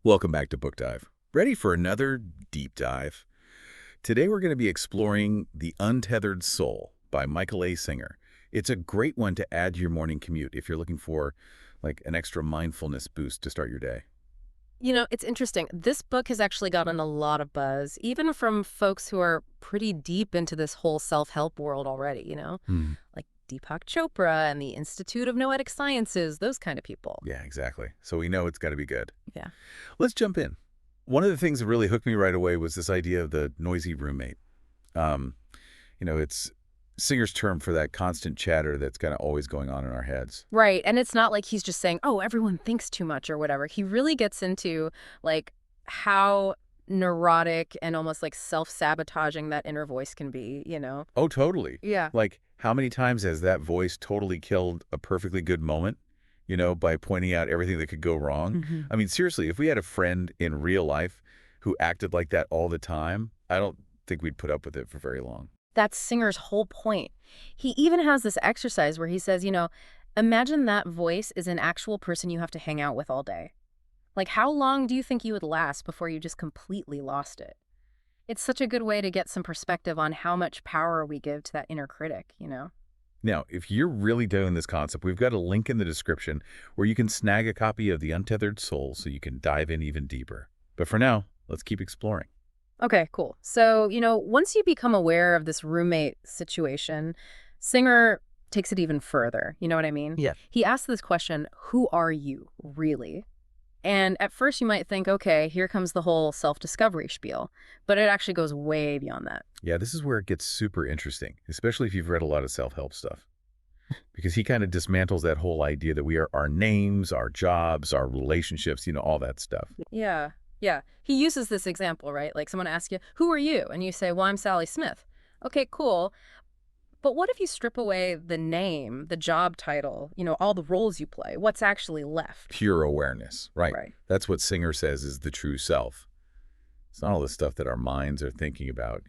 Welcome back to Book Dive. Ready for another deep dive? Today we're going to be exploring The Untethered Soul by Michael A. Singer. It's a great one to add to your morning commute if you're looking for like an extra mindfulness boost to start your day. It's interesting. This book has actually gotten a lot of buzz, even from folks who are pretty deep into this whole self-help world already. Hmm. Like Deepak Chopra and the Institute of Noetic Sciences, those kind of people. Yeah, exactly. So we know it's got to be good. Yeah. Let's jump in. One of the things that really hooked me right away was this idea of the noisy roommate. Um, it's Singer's term for that constant chatter that's kind of always going on in our heads. Right. And it's not like he's just saying, oh, everyone thinks too much or whatever. He really gets into like how neurotic and almost like self-sabotaging that inner voice can be. Oh, totally. Yeah. Like, how many times has that voice totally killed a perfectly good moment, by pointing out everything that could go wrong? hmm I mean, seriously, if we had a friend in real life who acted like that all the time, I don't think we'd put up with it for very long. That's Singer's whole point. He even has this exercise where he says, imagine that voice is an actual person you have to hang out with all day. Like, how long do you think you would last before you just completely lost it? It's such a good way to get some perspective on how much power we give to that inner critic. Now, if you're really doing this concept, we've got a link in the description where you can snag a copy of The Untethered Soul so you can dive in even deeper. But for now, let's keep exploring. Okay, cool. So, once you become aware of this roommate situation, Singer takes it even further. You know what I mean? Yeah. He asks this question, who are you, really? And at first you might think, okay, here comes the whole self-discovery spiel, but it actually goes way beyond that. Yeah, this is where it gets super interesting, especially if you've read a lot of self-help stuff. Because he kind of dismantles that whole idea that we are our names, our jobs, our relationships, all that stuff. Yeah, yeah. He uses this example, right? Like someone asks you, who are you? And you say, well, I'm Sally Smith. Okay, cool. But what if you strip away the name, the job title, all the roles you play? What's actually left? Pure awareness, right? Right. That's what Singer says is the true self. It's not all the stuff that our minds are thinking about.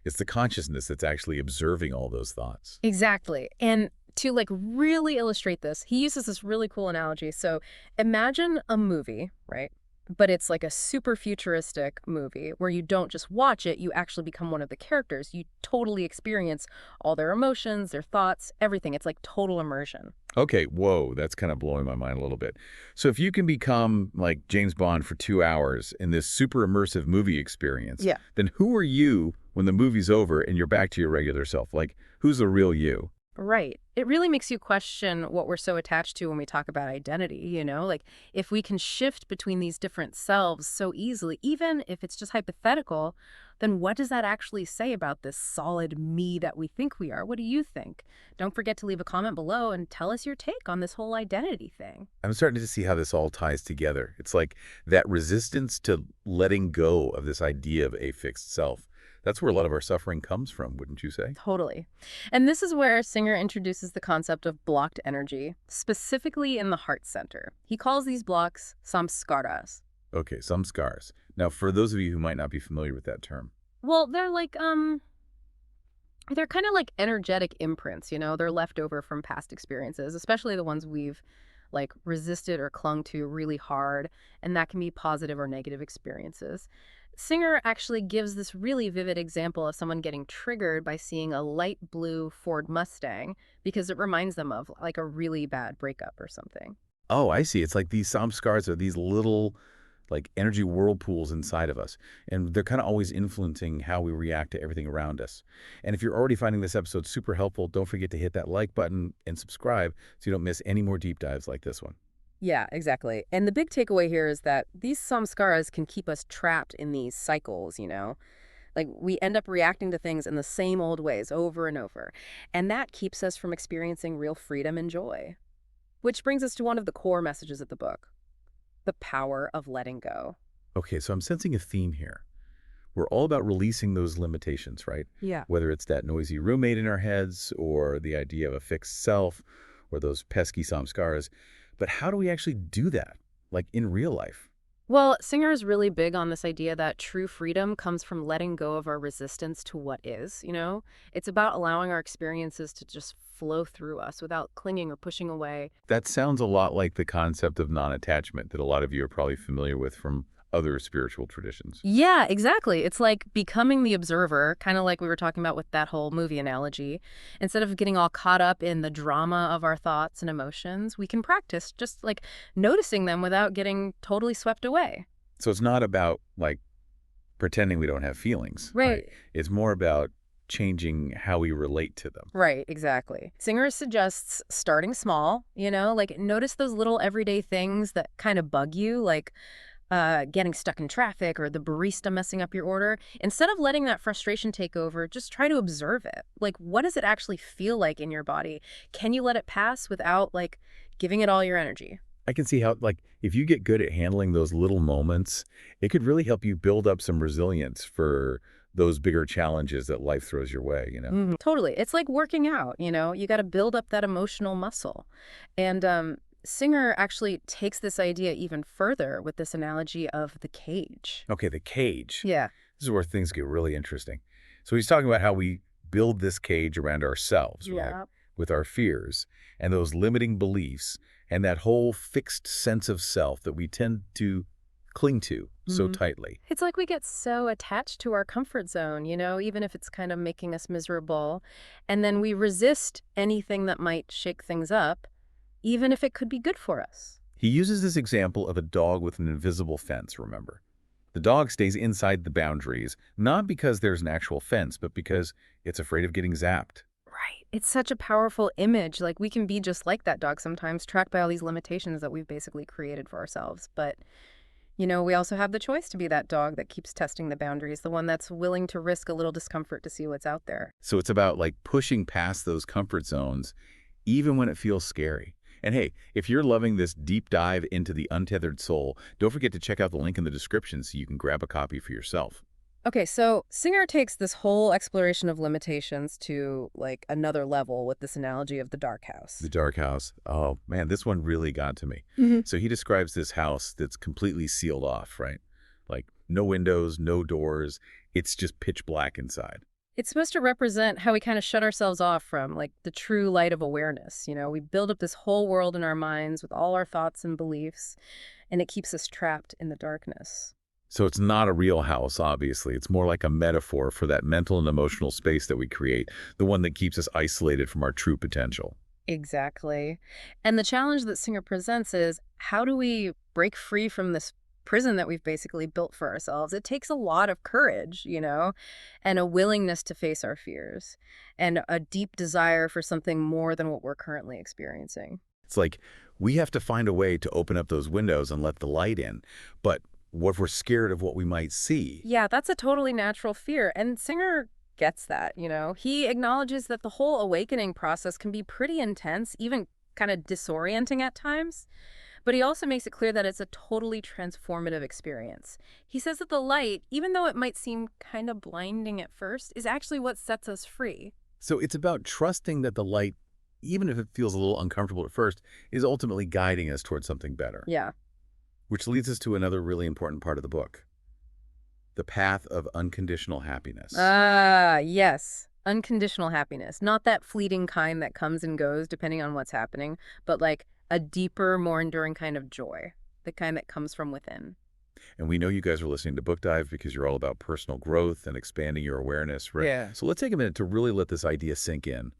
It's the consciousness that's actually observing all those thoughts. Exactly. And to like really illustrate this, he uses this really cool analogy. So imagine a movie, right? But it's like a super futuristic movie where you don't just watch it, you actually become one of the characters. You totally experience all their emotions, their thoughts, everything. It's like total immersion. Okay, whoa, that's kind of blowing my mind a little bit. So if you can become like James Bond for 2 hours in this super immersive movie experience, Yeah. then who are you when the movie's over and you're back to your regular self? Like, who's the real you? Right. It really makes you question what we're so attached to when we talk about identity. Like if we can shift between these different selves so easily, even if it's just hypothetical, then what does that actually say about this solid me that we think we are? What do you think? Don't forget to leave a comment below and tell us your take on this whole identity thing. I'm starting to see how this all ties together. It's like that resistance to letting go of this idea of a fixed self. That's where a lot of our suffering comes from, wouldn't you say? Totally. And this is where Singer introduces the concept of blocked energy, specifically in the heart center. He calls these blocks samskaras. Okay, some scars. Now, for those of you who might not be familiar with that term. Well, they're kind of like energetic imprints. They're left over from past experiences, especially the ones we've like resisted or clung to really hard, and that can be positive or negative experiences. Singer actually gives this really vivid example of someone getting triggered by seeing a light blue Ford Mustang because it reminds them of like a really bad breakup or something. Oh, I see. It's like these samskars are these little like energy whirlpools inside of us. And they're kind of always influencing how we react to everything around us. And if you're already finding this episode super helpful, don't forget to hit that like button and subscribe so you don't miss any more deep dives like this one. Yeah, exactly. And the big takeaway here is that these samskaras can keep us trapped in these cycles. Like we end up reacting to things in the same old ways over and over. And that keeps us from experiencing real freedom and joy. Which brings us to one of the core messages of the book, the power of letting go. Okay, so I'm sensing a theme here. We're all about releasing those limitations, right? Yeah. Whether it's that noisy roommate in our heads or the idea of a fixed self or those pesky samskaras. But how do we actually do that, like in real life? Well, Singer is really big on this idea that true freedom comes from letting go of our resistance to what is. It's about allowing our experiences to just flow through us without clinging or pushing away. That sounds a lot like the concept of non-attachment that a lot of you are probably familiar with from other spiritual traditions. Yeah, exactly. It's like becoming the observer, kind of like we were talking about with that whole movie analogy. Instead of getting all caught up in the drama of our thoughts and emotions, we can practice just like noticing them without getting totally swept away. So it's not about, like, pretending we don't have feelings, right? Right. It's more about changing how we relate to them. Right, exactly. Singer suggests starting small, like notice those little everyday things that kind of bug you, like getting stuck in traffic or the barista messing up your order. Instead of letting that frustration take over, just try to observe it. Like, what does it actually feel like in your body? Can you let it pass without, like, giving it all your energy? I can see how, like, if you get good at handling those little moments, it could really help you build up some resilience for those bigger challenges that life throws your way, you know? Totally. It's like working out, you got to build up that emotional muscle. And Singer actually takes this idea even further with this analogy of the cage. Okay, the cage. Yeah. This is where things get really interesting. So he's talking about how we build this cage around ourselves, right? Yeah. With our fears and those limiting beliefs and that whole fixed sense of self that we tend to cling to so tightly. It's like we get so attached to our comfort zone, even if it's kind of making us miserable. And then we resist anything that might shake things up, even if it could be good for us. He uses this example of a dog with an invisible fence, remember? The dog stays inside the boundaries, not because there's an actual fence, but because it's afraid of getting zapped. Right. It's such a powerful image. Like we can be just like that dog sometimes, tracked by all these limitations that we've basically created for ourselves. But, we also have the choice to be that dog that keeps testing the boundaries, the one that's willing to risk a little discomfort to see what's out there. So it's about, like, pushing past those comfort zones, even when it feels scary. And hey, if you're loving this deep dive into the Untethered Soul, don't forget to check out the link in the description so you can grab a copy for yourself. Okay, so Singer takes this whole exploration of limitations to like another level with this analogy of the dark house. The dark house. Oh, man, this one really got to me. So he describes this house that's completely sealed off, right? Like, no windows, no doors. It's just pitch black inside. It's supposed to represent how we kind of shut ourselves off from like the true light of awareness. We build up this whole world in our minds with all our thoughts and beliefs, and it keeps us trapped in the darkness. So it's not a real house, obviously. It's more like a metaphor for that mental and emotional space that we create, the one that keeps us isolated from our true potential. Exactly. And the challenge that Singer presents is how do we break free from this prison that we've basically built for ourselves? It takes a lot of courage, and a willingness to face our fears and a deep desire for something more than what we're currently experiencing. It's like we have to find a way to open up those windows and let the light in. But what if we're scared of what we might see? Yeah, that's a totally natural fear. And Singer gets that, He acknowledges that the whole awakening process can be pretty intense, even kind of disorienting at times. But he also makes it clear that it's a totally transformative experience. He says that the light, even though it might seem kind of blinding at first, is actually what sets us free. So it's about trusting that the light, even if it feels a little uncomfortable at first, is ultimately guiding us towards something better. Yeah. Which leads us to another really important part of the book, the path of unconditional happiness. Ah, yes. Unconditional happiness. Not that fleeting kind that comes and goes depending on what's happening, but like a deeper, more enduring kind of joy, the kind that comes from within. And we know you guys are listening to Book Dive because you're all about personal growth and expanding your awareness, right? Yeah. So let's take a minute to really let this idea sink in.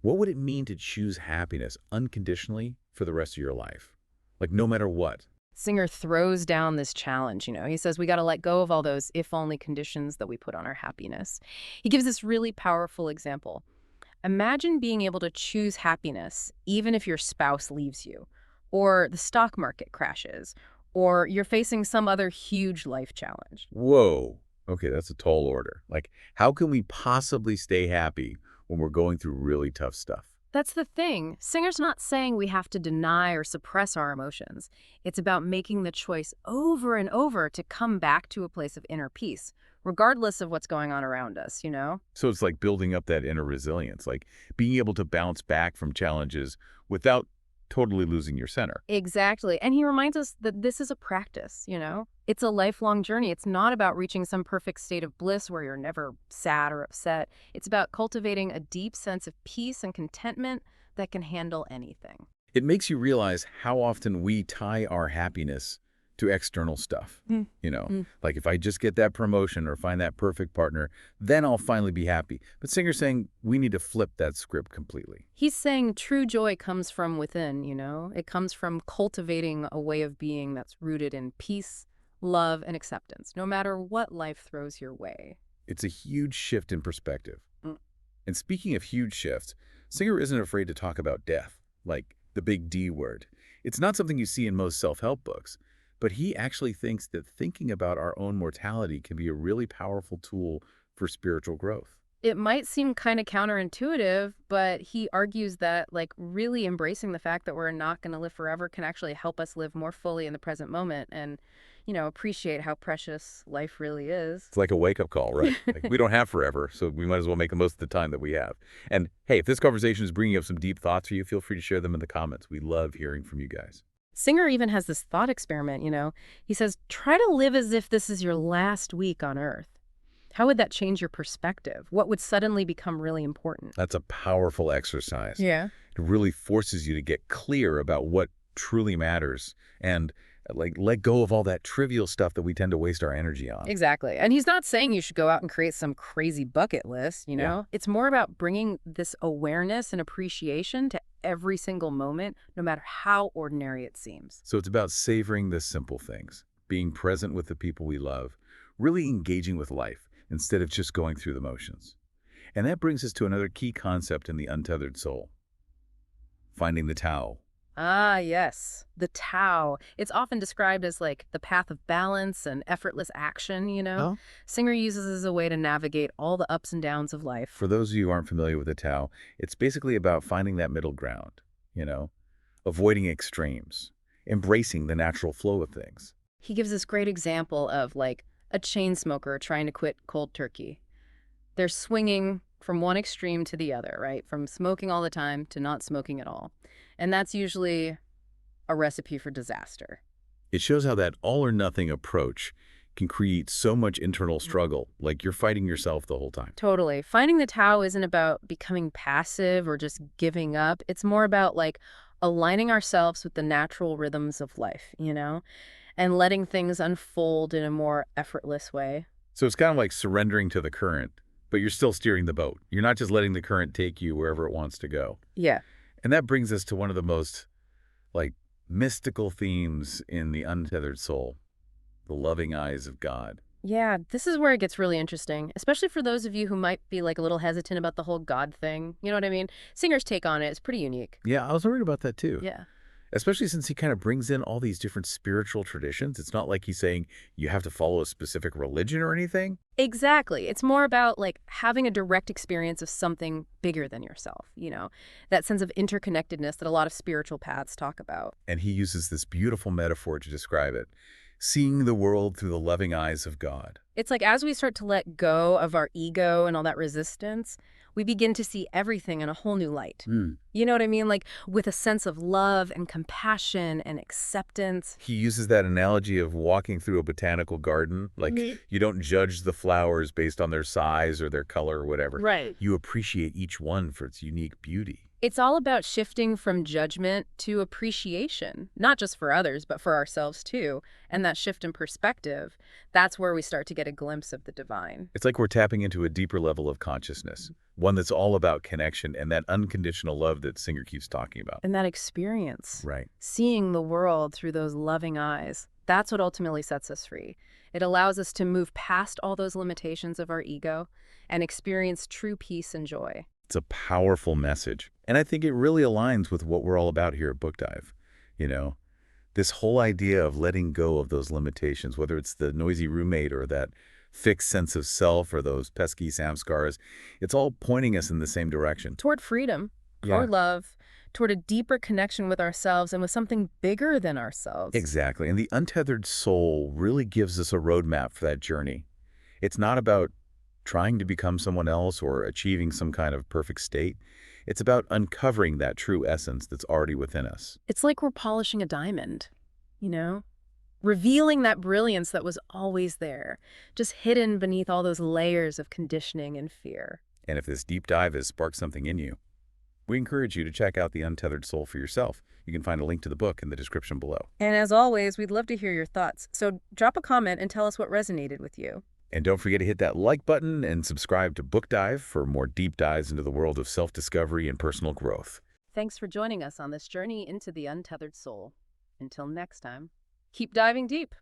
What would it mean to choose happiness unconditionally for the rest of your life? Like, no matter what. Singer throws down this challenge, He says we got to let go of all those if-only conditions that we put on our happiness. He gives this really powerful example. Imagine being able to choose happiness even if your spouse leaves you, or the stock market crashes, or you're facing some other huge life challenge. Whoa. Okay, that's a tall order. Like, how can we possibly stay happy when we're going through really tough stuff? That's the thing. Singer's not saying we have to deny or suppress our emotions. It's about making the choice over and over to come back to a place of inner peace, regardless of what's going on around us, So it's like building up that inner resilience, like being able to bounce back from challenges without totally losing your center. Exactly. And he reminds us that this is a practice, you know? It's a lifelong journey. It's not about reaching some perfect state of bliss where you're never sad or upset. It's about cultivating a deep sense of peace and contentment that can handle anything. It makes you realize how often we tie our happiness to external stuff. Mm. You know, Mm. like if I just get that promotion or find that perfect partner, then I'll finally be happy. But Singer's saying we need to flip that script completely. He's saying true joy comes from within, you know? It comes from cultivating a way of being that's rooted in peace, love, and acceptance, no matter what life throws your way. It's a huge shift in perspective. Mm. And speaking of huge shifts, Singer isn't afraid to talk about death, like the big D word. It's not something you see in most self-help books, but he actually thinks that thinking about our own mortality can be a really powerful tool for spiritual growth. It might seem kind of counterintuitive, but he argues that, like, really embracing the fact that we're not going to live forever can actually help us live more fully in the present moment and, you know, appreciate how precious life really is. It's like a wake-up call, right? Like we don't have forever, so we might as well make the most of the time that we have. And hey, if this conversation is bringing up some deep thoughts for you, feel free to share them in the comments. We love hearing from you guys. Singer even has this thought experiment, you know. He says, try to live as if this is your last week on Earth. How would that change your perspective? What would suddenly become really important? That's a powerful exercise. Yeah. It really forces you to get clear about what truly matters and like let go of all that trivial stuff that we tend to waste our energy on. Exactly. And he's not saying you should go out and create some crazy bucket list, you know? It's more about bringing this awareness and appreciation to every single moment, no matter how ordinary it seems. So it's about savoring the simple things, being present with the people we love, really engaging with life instead of just going through the motions. And that brings us to another key concept in the Untethered Soul, finding the Tao. Ah, yes. The Tao. It's often described as like the path of balance and effortless action, you know? Oh. Singer uses as a way to navigate all the ups and downs of life. For those of you who aren't familiar with the Tao, it's basically about finding that middle ground, you know, avoiding extremes, embracing the natural flow of things. He gives this great example of like a chain smoker trying to quit cold turkey. They're swinging from one extreme to the other, right? From smoking all the time to not smoking at all. And that's usually a recipe for disaster. It shows how that all-or-nothing approach can create so much internal struggle, like you're fighting yourself the whole time. Totally. Finding the Tao isn't about becoming passive or just giving up. It's more about like aligning ourselves with the natural rhythms of life, you know, and letting things unfold in a more effortless way. So it's kind of like surrendering to the current, but you're still steering the boat. You're not just letting the current take you wherever it wants to go. Yeah. And that brings us to one of the most, like, mystical themes in the Untethered Soul, the loving eyes of God. Yeah, this is where it gets really interesting, especially for those of you who might be like a little hesitant about the whole God thing. You know what I mean? Singer's take on it is pretty unique. Yeah, I was worried about that too. Yeah. Especially since he kind of brings in all these different spiritual traditions. It's not like he's saying you have to follow a specific religion or anything. Exactly. It's more about like having a direct experience of something bigger than yourself, you know, that sense of interconnectedness that a lot of spiritual paths talk about. And he uses this beautiful metaphor to describe it, seeing the world through the loving eyes of God. It's like as we start to let go of our ego and all that resistance, we begin to see everything in a whole new light. You know what I mean? Like with a sense of love and compassion and acceptance. He uses that analogy of walking through a botanical garden. Like you don't judge the flowers based on their size or their color or whatever. Right. You appreciate each one for its unique beauty. It's all about shifting from judgment to appreciation, not just for others, but for ourselves too. And that shift in perspective, that's where we start to get a glimpse of the divine. It's like we're tapping into a deeper level of consciousness, one that's all about connection and that unconditional love that Singer keeps talking about. And that experience, Right. seeing the world through those loving eyes, that's what ultimately sets us free. It allows us to move past all those limitations of our ego and experience true peace and joy. It's a powerful message. And I think it really aligns with what we're all about here at Book Dive. You know, this whole idea of letting go of those limitations, whether it's the noisy roommate or that fixed sense of self or those pesky samskars, it's all pointing us in the same direction. Toward freedom, toward love, toward a deeper connection with ourselves and with something bigger than ourselves. Exactly. And the Untethered Soul really gives us a roadmap for that journey. It's not about trying to become someone else or achieving some kind of perfect state. It's about uncovering that true essence that's already within us. It's like we're polishing a diamond, you know? Revealing that brilliance that was always there, just hidden beneath all those layers of conditioning and fear. And if this deep dive has sparked something in you, we encourage you to check out The Untethered Soul for yourself. You can find a link to the book in the description below. And as always, we'd love to hear your thoughts, so drop a comment and tell us what resonated with you. And don't forget to hit that like button and subscribe to Book Dive for more deep dives into the world of self-discovery and personal growth. Thanks for joining us on this journey into the untethered soul. Until next time, keep diving deep.